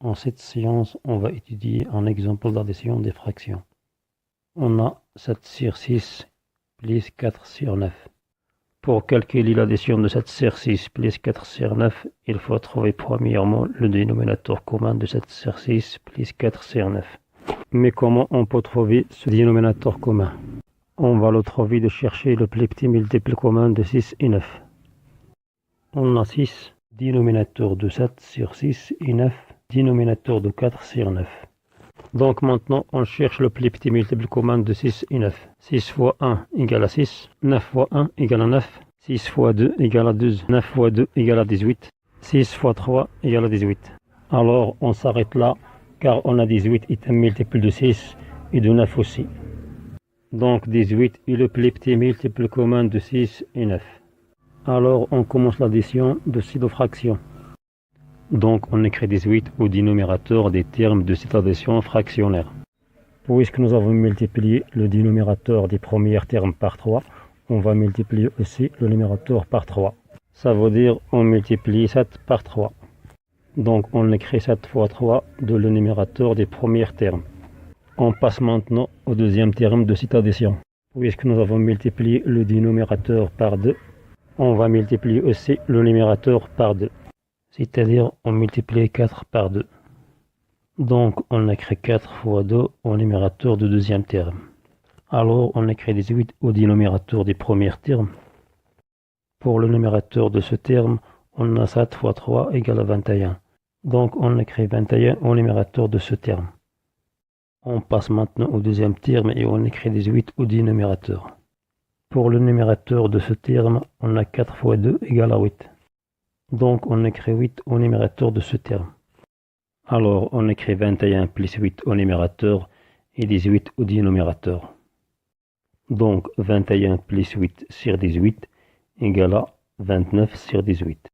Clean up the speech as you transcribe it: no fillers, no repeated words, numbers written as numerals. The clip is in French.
En cette séance, on va étudier un exemple d'addition des fractions. On a 7 sur 6 plus 4 sur 9. Pour calculer l'addition de 7 sur 6 plus 4 sur 9, il faut trouver premièrement le dénominateur commun de 7 sur 6 plus 4 sur 9. Mais comment on peut trouver ce dénominateur commun? On va le trouver de chercher le plus petit multiple commun de 6 et 9. On a 6, dénominateur de 7 sur 6 et 9, dénominateur de 4 sur 9. Donc maintenant, on cherche le plus petit multiple commun de 6 et 9. 6 fois 1 égale à 6, 9 fois 1 égale à 9, 6 fois 2 égale à 12, 9 fois 2 égale à 18, 6 fois 3 égale à 18. Alors on s'arrête là, car on a 18 est un multiple de 6 et de 9 aussi. Donc 18 est le plus petit multiple commun de 6 et 9. Alors on commence l'addition de ces deux fractions. Donc on écrit 18 au dénominateur des termes de cette addition fractionnaire. Puisque nous avons multiplié le dénominateur des premiers termes par 3, on va multiplier aussi le numérateur par 3. Ça veut dire on multiplie 7 par 3. Donc on écrit 7 fois 3 de le numérateur des premiers termes. On passe maintenant au deuxième terme de cette addition. Puisque nous avons multiplié le dénominateur par 2, on va multiplier aussi le numérateur par 2. C'est-à-dire on multiplie 4 par 2. Donc on écrit 4 fois 2 au numérateur du deuxième terme. Alors on écrit 18 au dénominateur des premiers termes. Pour le numérateur de ce terme, on a 7 fois 3 égale à 21. Donc on écrit 21 au numérateur de ce terme. On passe maintenant au deuxième terme et on écrit 18 au dénominateur. Pour le numérateur de ce terme, on a 4 fois 2 égale à 8. Donc on écrit 8 au numérateur de ce terme. Alors on écrit 21 plus 8 au numérateur et 18 au dénominateur. Donc 21 plus 8 sur 18 égale à 29 sur 18.